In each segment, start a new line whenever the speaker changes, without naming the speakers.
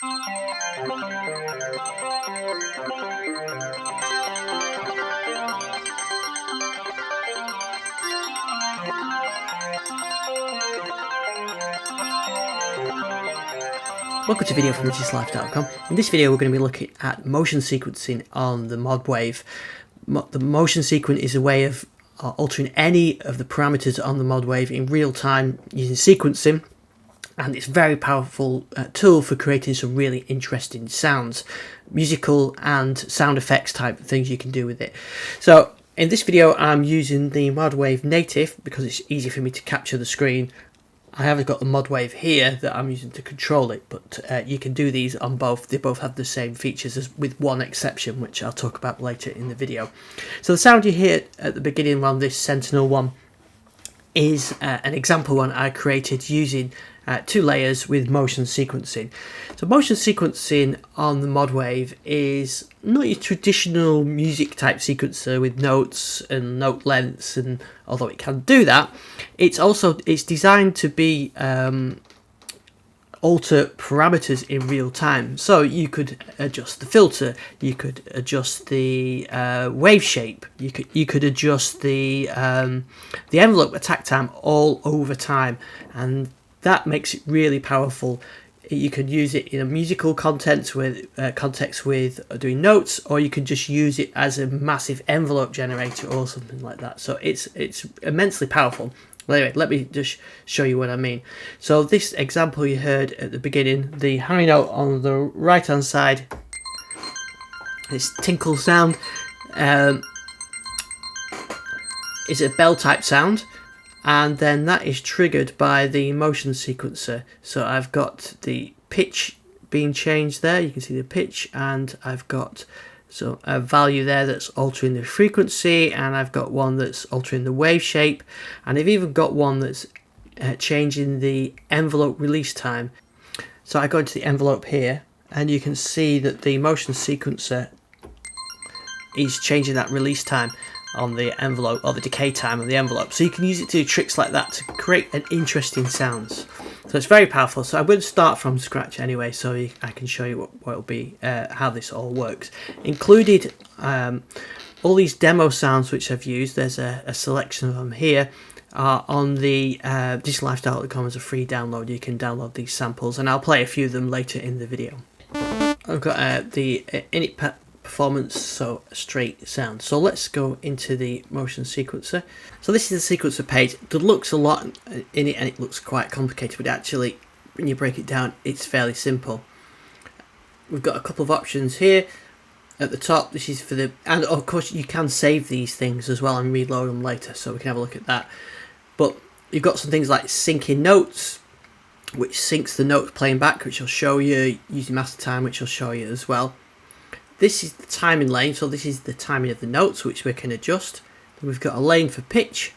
Welcome to a video from digitallife.com. In this video we're going to be looking at motion sequencing on the Modwave. The motion sequence is a way of altering any of the parameters on the Modwave in real time using sequencing, and it's a very powerful tool for creating some really interesting sounds, musical and sound effects type of things you can do with it. So in this video I'm using the Modwave native because it's easy for me to capture the screen. I haven't got the Modwave here that I'm using to control it, but you can do these on both. They both have the same features, with one exception, which I'll talk about later in the video. So the sound you hear at the beginning on this Sentinel one is an example one I created using 2 layers with motion sequencing. So motion sequencing on the Modwave is not your traditional music type sequencer with notes and note lengths, and although it can do that, it's designed to be alter parameters in real time. So you could adjust the filter, you could adjust the wave shape, you could adjust the envelope attack time all over time, and that makes it really powerful. You can use it in a musical context with doing notes, or you can just use it as a massive envelope generator or something like that. So it's immensely powerful. Well, anyway, let me just show you what I mean. So this example you heard at the beginning, the high note on the right hand side, this tinkle sound, is a bell type sound. And then that is triggered by the motion sequencer. So I've got the pitch being changed there. You can see the pitch, and I've got a value there that's altering the frequency, and I've got one that's altering the wave shape, and I've even got one that's changing the envelope release time. So I go into the envelope here, and you can see that the motion sequencer is changing that release time on the envelope, or the decay time on the envelope. So you can use it to do tricks like that to create an interesting sounds. So it's very powerful. So I'm going to start from scratch anyway, so I can show you what it'll be, how this all works. Included all these demo sounds which I've used. There's a selection of them here. On the digitallife.com as a free download. You can download these samples, and I'll play a few of them later in the video. I've got the init performance, so straight sound. So let's go into the motion sequencer. So this is the sequencer page. There looks a lot in it, and it looks quite complicated, but actually when you break it down it's fairly simple. We've got a couple of options here at the top. This is for and of course you can save these things as well and reload them later, so we can have a look at that. But you've got some things like syncing notes, which syncs the notes playing back, which I'll show you, using master time, which I'll show you as well. This is the timing lane, so this is the timing of the notes, which we can adjust. Then we've got a lane for pitch,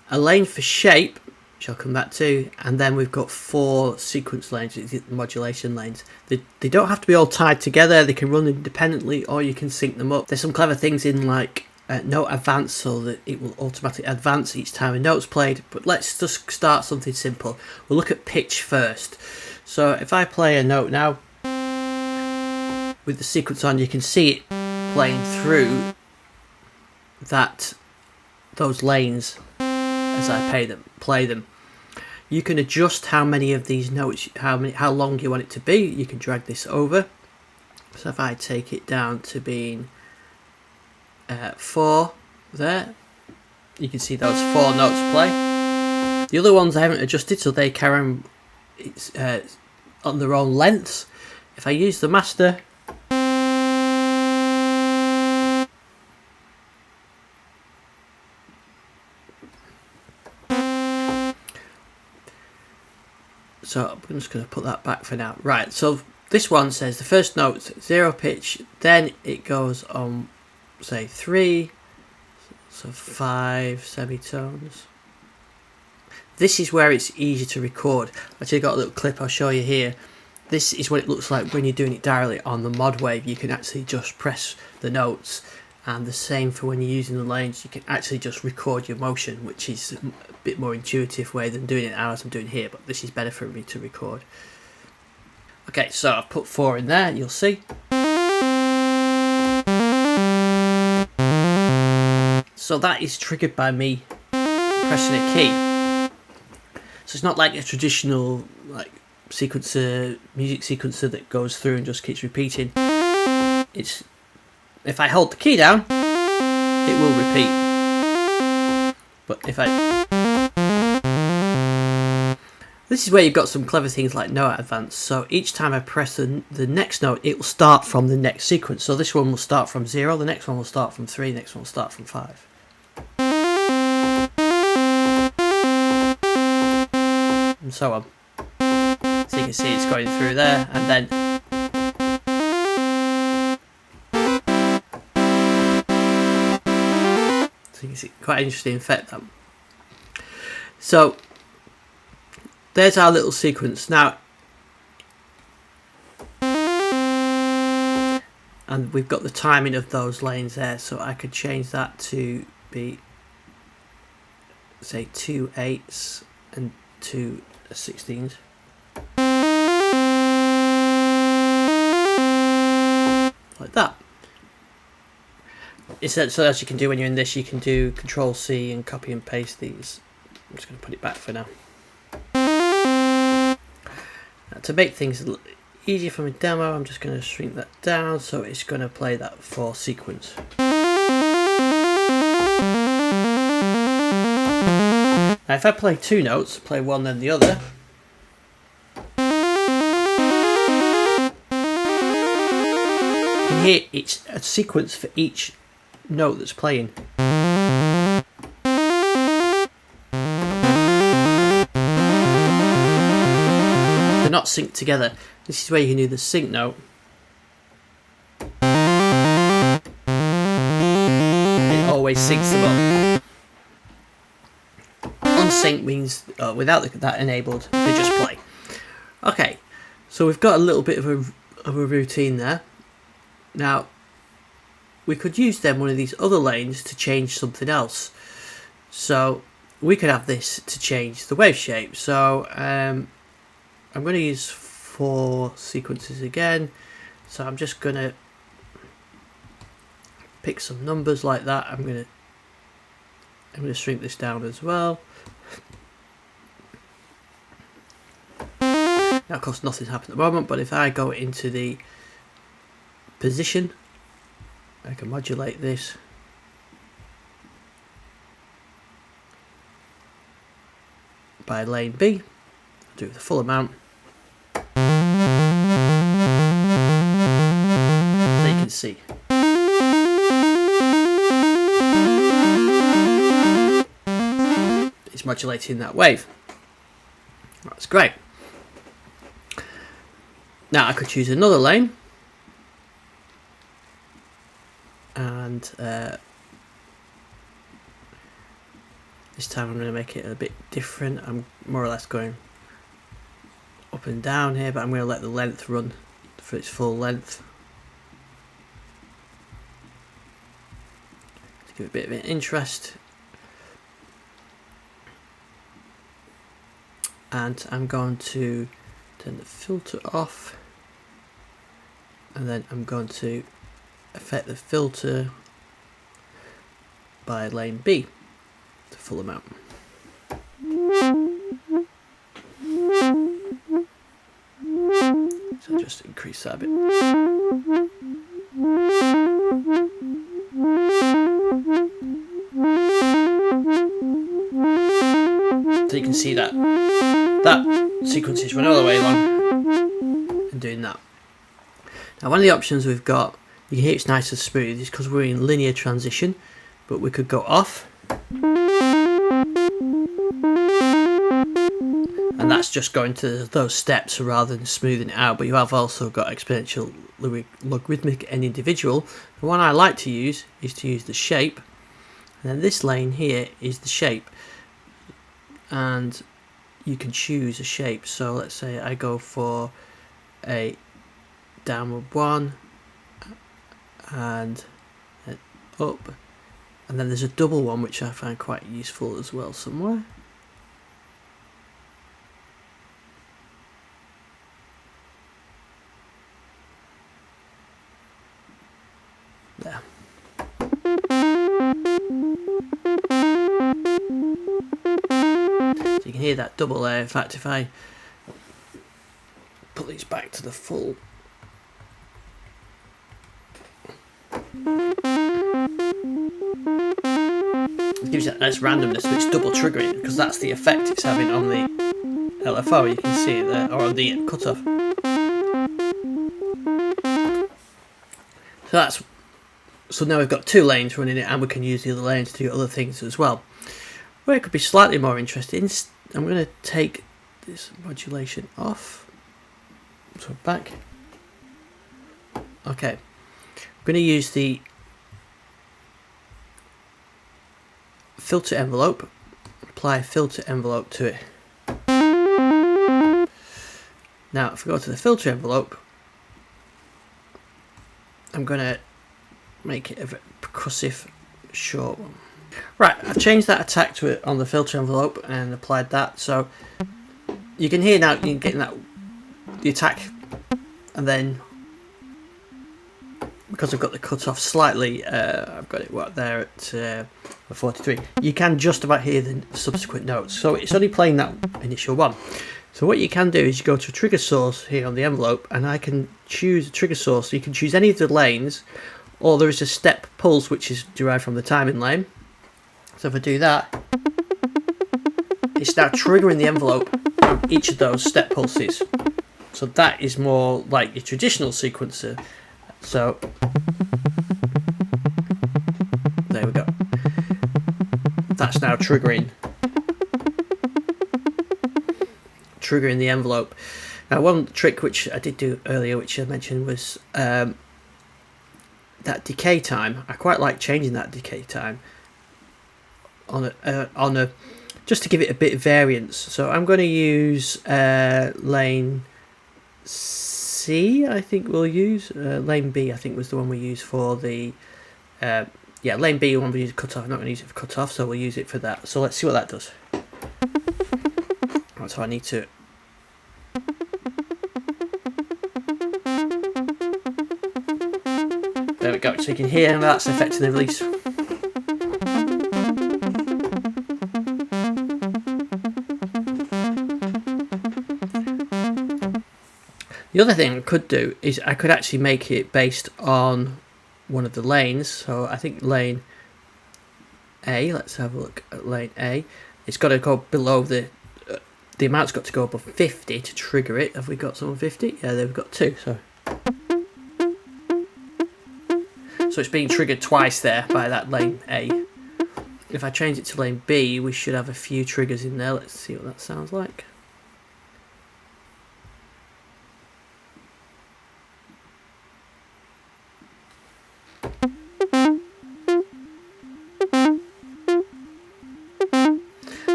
a lane for shape, which I'll come back to, and then we've got 4 sequence lanes, which is the modulation lanes. They don't have to be all tied together, they can run independently, or you can sync them up. There's some clever things in, like note advance, so that it will automatically advance each time a note's played. But let's just start something simple. We'll look at pitch first. So if I play a note now, with the sequence on, you can see it playing through those lanes as I play them. You can adjust how many of these notes, how long you want it to be. You can drag this over. So if I take it down to being 4 there, you can see those 4 notes play. The other ones I haven't adjusted, so they carry on, on their own lengths. If I use the master, so I'm just going to put that back for now. Right, so this one says the first note 0 pitch, then it goes on, say 3, so 5 semitones. This is where it's easy to record. Actually, I've got a little clip I'll show you here. This is what it looks like when you're doing it directly on the Modwave. You can actually just press the notes, and the same for when you're using the lanes. You can actually just record your motion, which is a bit more intuitive way than doing it as I'm doing here, but this is better for me to record. Okay, so I've put 4 in there, you'll see. So that is triggered by me pressing a key. So it's not like a traditional like sequencer, music sequencer that goes through and just keeps repeating. It's if I hold the key down, it will repeat. But if this is where you've got some clever things like note advance. So each time I press the next note, it will start from the next sequence. So this one will start from 0, the next one will start from 3, the next one will start from 5. And so on. So you can see it's going through there, and then so you can see quite an interesting effect that. So there's our little sequence now, and we've got the timing of those lanes there. So I could change that to be, say, 2 8s and 2 16s. Like that. So as you can do when you're in this, you can do Control C and copy and paste these. I'm just going to put it back for now. Now to make things a little easier for my demo, I'm just going to shrink that down so it's going to play that 4 sequence. Now if I play 2 notes, play one then the other, and here it's a sequence for each note that's playing. They're not synced together. This is where you can do the sync note. It always syncs them up. Unsync means without that enabled, they just play. Okay, so we've got a little bit of a routine there. Now, we could use then one of these other lanes to change something else. So we could have this to change the wave shape. So I'm going to use 4 sequences again. So I'm just going to pick some numbers like that. I'm going to shrink this down as well. Now, of course, nothing's happened at the moment, but if I go into the position, I can modulate this. By lane B, I'll do the full amount. So you can see. It's modulating that wave. That's great. Now I could choose another lane, and this time I'm going to make it a bit different. I'm more or less going up and down here, but I'm going to let the length run for its full length to give it a bit of an interest. And I'm going to turn the filter off, and then I'm going to affect the filter by lane B to full amount. So just increase that a bit. So you can see that sequence is run all the way along and doing that. Now one of the options we've got, you can hear it's nice and smooth, is because we're in linear transition, but we could go off, and that's just going to those steps rather than smoothing it out. But you have also got exponential, logarithmic and individual. The one I like to use is to use the shape, and then this lane here is the shape, and you can choose a shape. So let's say I go for a downward 1 and then up, and then there's a double one which I find quite useful as well somewhere. hear that double there. In fact, if I put these back to the full, it gives you that nice randomness, but it's double triggering because that's the effect it's having on the LFO. You can see it there, or on the cutoff. So now we've got 2 lanes running it, and we can use the other lanes to do other things as well. Where it could be slightly more interesting, I'm going to take this modulation off. So back. Okay, I'm going to use the filter envelope, apply a filter envelope to it. Now if we go to the filter envelope, I'm going to make it a percussive short one. Right, I've changed that attack to it on the filter envelope and applied that, so you can hear now you're getting that the attack, and then because I've got the cutoff slightly, I've got it right there at 43. You can just about hear the subsequent notes, so it's only playing that initial one. So what you can do is you go to a trigger source here on the envelope, and I can choose a trigger source. So you can choose any of the lanes, or there is a step pulse which is derived from the timing lane. So if I do that, it's now triggering the envelope from each of those step pulses. So that is more like your traditional sequencer. So there we go. That's now triggering the envelope. Now one trick which I did do earlier, which I mentioned, was that decay time. I quite like changing that decay time on a just to give it a bit of variance. So I'm going to use lane C. I think we'll use lane B. I think was the one we used for the yeah, lane B. One we use cutoff. I'm not going to use it for cutoff, so we'll use it for that. So let's see what that does. Right, so I need to. There we go. So you can hear that's affecting the release. The other thing I could do is I could actually make it based on one of the lanes. So I think lane A, let's have a look at lane A. It's got to go below the amount's got to go above 50 to trigger it. Have we got some 50? Yeah, they've got 2. So it's being triggered twice there by that lane A. If I change it to lane B, we should have a few triggers in there. Let's see what that sounds like.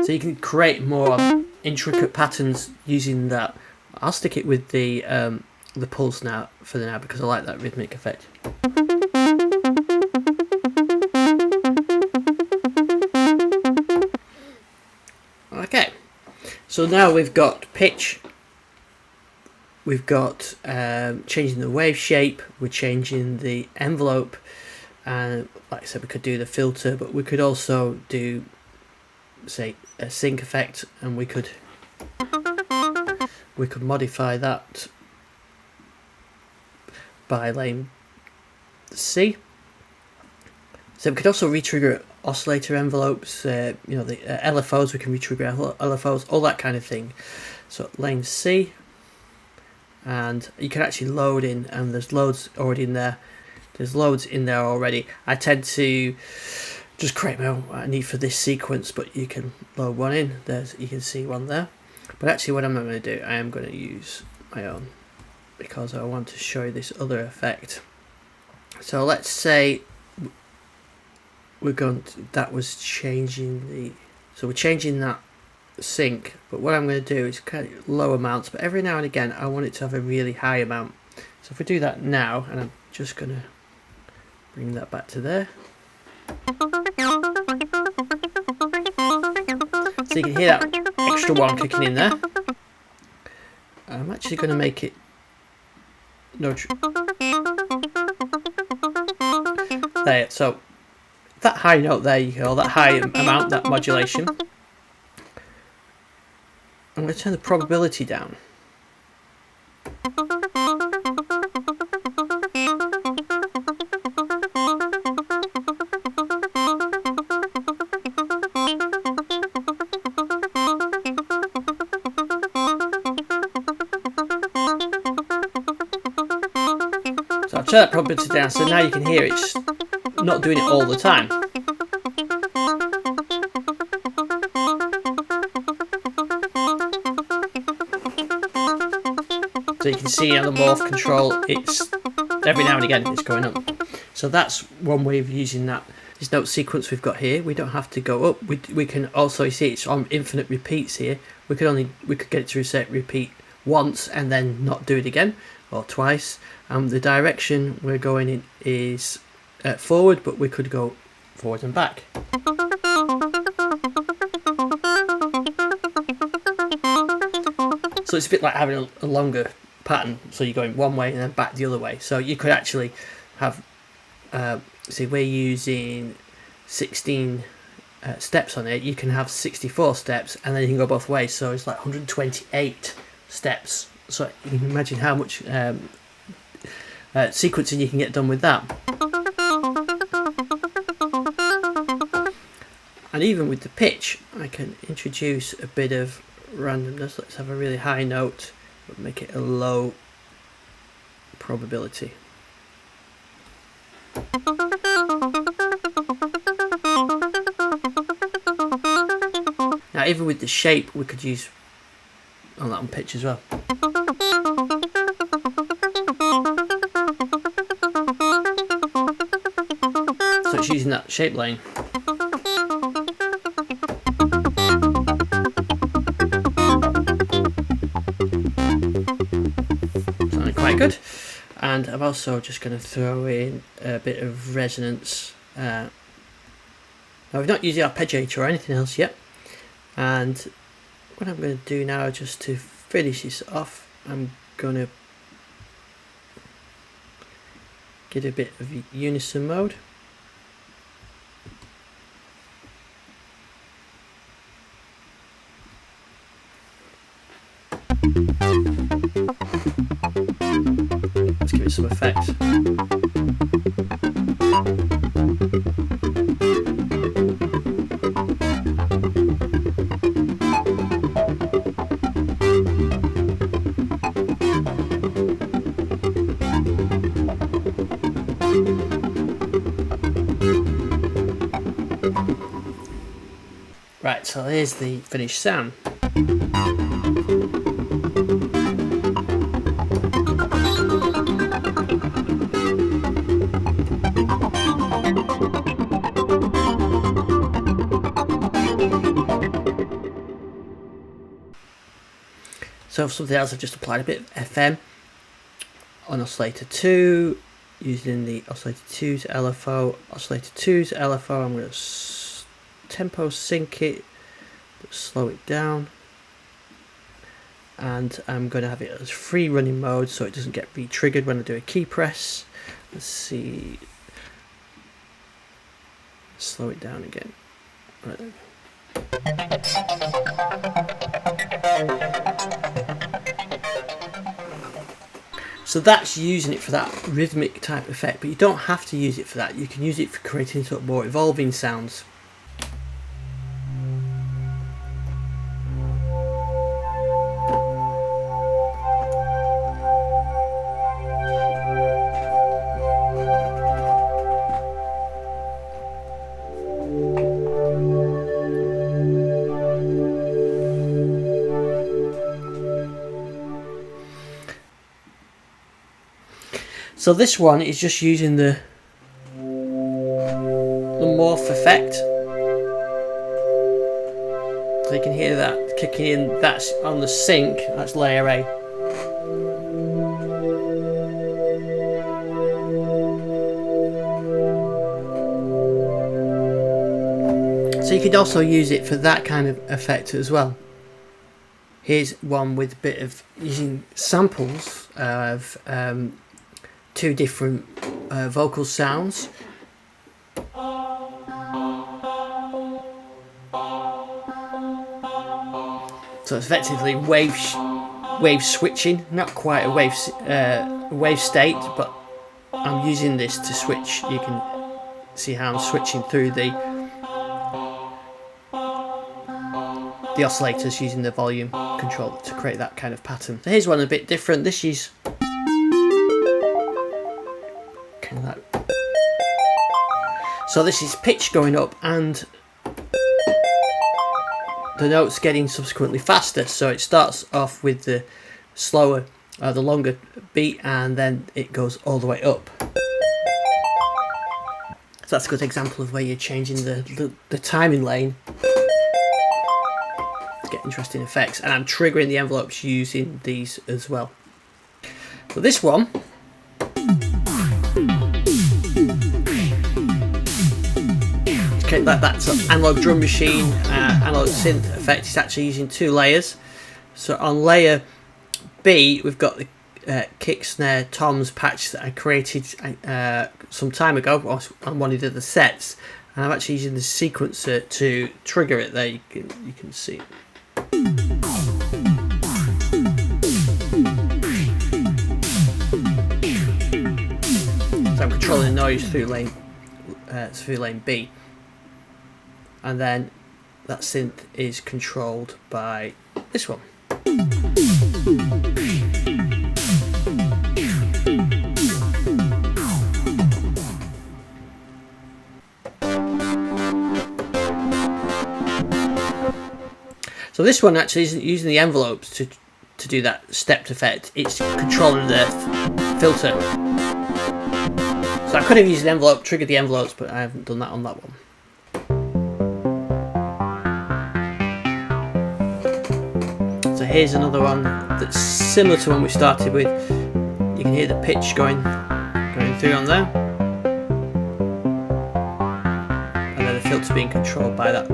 So you can create more intricate patterns using that. I'll stick it with the pulse now for now because I like that rhythmic effect. Okay, so now we've got pitch, we've got changing the wave shape, we're changing the envelope, and like I said, we could do the filter, but we could also do, say, a sync effect, and we could modify that by lane C. So we could also retrigger oscillator envelopes, you know, the LFOs, we can retrigger LFOs, all that kind of thing. So lane C, and you can actually load in, and there's loads already in there. There's loads in there already. I tend to just create my own what I need for this sequence, but you can load one in. You can see one there. But actually what I'm not going to do, I am going to use my own because I want to show you this other effect. So let's say we're going to, that was changing the, so we're changing that sync, but what I'm going to do is kind of low amounts, but every now and again I want it to have a really high amount. So if we do that now, and I'm just going to bring that back to there. So you can hear that extra one kicking in there. I'm actually going to make it there. So that high note there, you hear that high amount, that modulation. I'm going to turn the probability down. So I've turned that probability down, so now you can hear it's not doing it all the time. So you can see on the morph control, it's every now and again it's going up. So that's one way of using that. This note sequence we've got here, we don't have to go up. We can also, you see it's on infinite repeats here. We could get it to reset repeat once and then not do it again, or twice. The direction we're going in is forward, but we could go forward and back. So it's a bit like having a longer pattern, so you're going one way and then back the other way. So you could actually have, see, we're using 16 steps on it. You can have 64 steps and then you can go both ways, so it's like 128 steps. So you can imagine how much sequencing you can get done with that. And even with the pitch, I can introduce a bit of randomness. Let's have a really high note, but make it a low probability. Now, even with the shape, we could use that on pitch as well. So it's using that shape line. Sounding quite good. And I'm also just going to throw in a bit of resonance. Now, we've not used the arpeggiator or anything else yet. And what I'm going to do now, just to finish this off, I'm going to get a bit of Unison mode. Let's give it some effect. Right, so here's the finished sound. So for something else, I've just applied a bit of FM on oscillator 2, using the oscillator 2's LFO. Oscillator 2's LFO, I'm going to tempo sync it, but slow it down, and I'm going to have it as free running mode so it doesn't get re-triggered when I do a key press. Let's see, slow it down again. Right then. So that's using it for that rhythmic type effect, but you don't have to use it for that. You can use it for creating sort of more evolving sounds. So this one is just using the morph effect. So you can hear that kicking in, that's on the sync, that's layer A. So you could also use it for that kind of effect as well. Here's one with a bit of using samples of two different vocal sounds. So So it's effectively wave switching, not quite a wave state, but I'm using this to switch. You can see how I'm switching through the oscillators using the volume control to create that kind of pattern. So here's one a bit different. This is kind of that. So this is pitch going up and the notes getting subsequently faster. So it starts off with the slower, the longer beat, and then it goes all the way up. So that's a good example of where you're changing the timing lane to get interesting effects, and I'm triggering the envelopes using these as well. So this one, that's an analog drum machine, analog synth effect. It's actually using 2 layers. So on layer B, we've got the kick, snare, toms patch that I created some time ago on one of the other sets, and I'm actually using the sequencer to trigger it. There you can see it. So I'm controlling the noise through lane B, and then that synth is controlled by this one. So this one actually isn't using the envelopes to do that stepped effect, it's controlling the filter. So I could have used an envelope, triggered the envelopes, but I haven't done that on that one. So here's another one that's similar to one we started with. You can hear the pitch going through on there, and then the filter being controlled by that.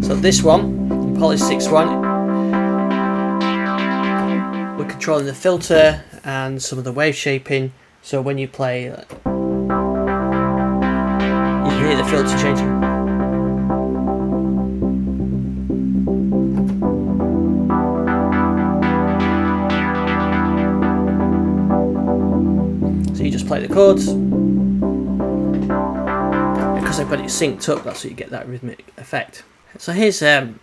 So this one, the PolySix one, we're controlling the filter and some of the wave shaping. So when you play, you can hear the filter changing. So you just play the chords. Because I've got it synced up, that's what you get that rhythmic effect. So here's an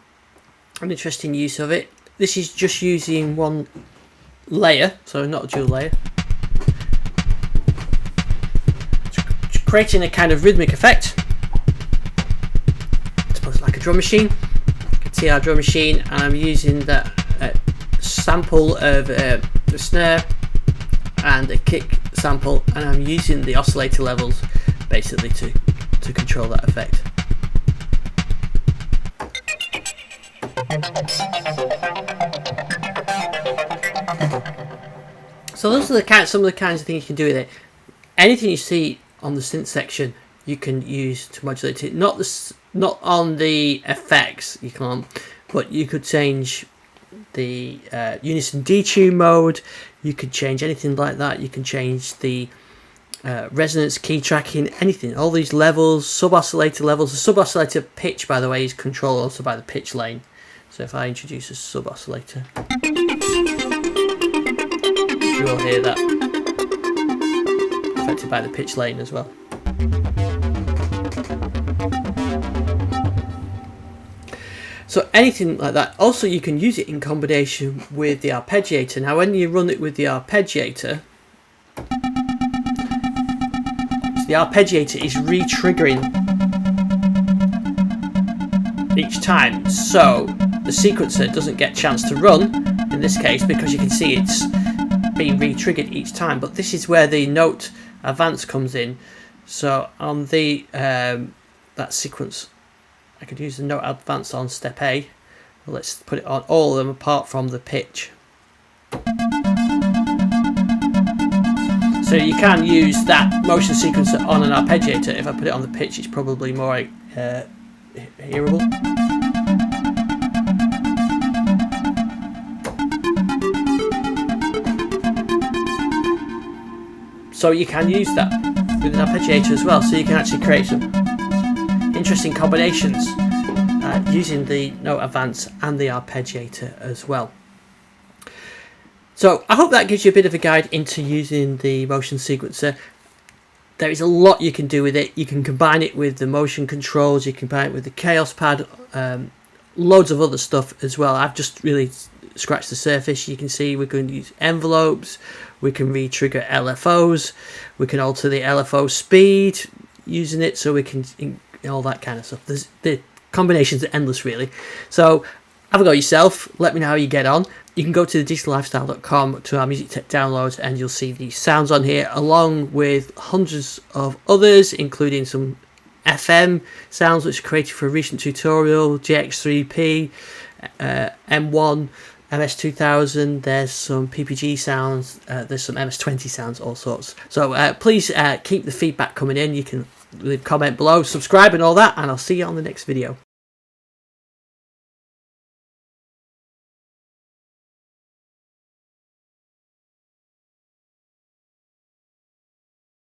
interesting use of it. This is just using one layer, so not a dual layer. It's creating a kind of rhythmic effect. I suppose like a drum machine, a TR drum machine, and I'm using that sample of the snare and a kick sample, and I'm using the oscillator levels basically to control that effect. So those are some of the kinds of things you can do with it. Anything you see on the synth section, you can use to modulate it. Not on the effects, you can't, but you could change the Unison detune mode. You could change anything like that. You can change the resonance, key tracking, anything. All these levels, sub-oscillator levels. The sub-oscillator pitch, by the way, is controlled also by the pitch lane. So if I introduce a sub-oscillator, you will hear that affected by the pitch lane as well. So anything like that. Also, you can use it in combination with the arpeggiator. Now, when you run it with the arpeggiator, the arpeggiator is re-triggering each time, so the sequencer doesn't get a chance to run in this case, because you can see it's being re-triggered each time. But this is where the note advance comes in. So on the that sequence, I could use the note advance on step A. Let's put it on all of them apart from the pitch. So you can use that motion sequencer on an arpeggiator. If I put it on the pitch, it's probably more hearable. So you can use that with an arpeggiator as well, so you can actually create some interesting combinations using the note advance and the arpeggiator as well. So I hope that gives you a bit of a guide into using the motion sequencer. There is a lot you can do with it. You can combine it with the motion controls, you can combine it with the chaos pad, loads of other stuff as well. I've just really scratched the surface. You can see we're going to use envelopes, we can re-trigger LFOs, we can alter the LFO speed using it, so we can all that kind of stuff. The combinations are endless really. So have a go yourself, let me know how you get on. You can go to thedigitalifestyle.com to our music tech downloads and you'll see these sounds on here, along with hundreds of others, including some FM sounds which are created for a recent tutorial, GX3P, M1, MS2000, there's some PPG sounds, there's some MS20 sounds, all sorts. So please keep the feedback coming in. You can leave a comment below, subscribe and all that, and I'll see you on the next video.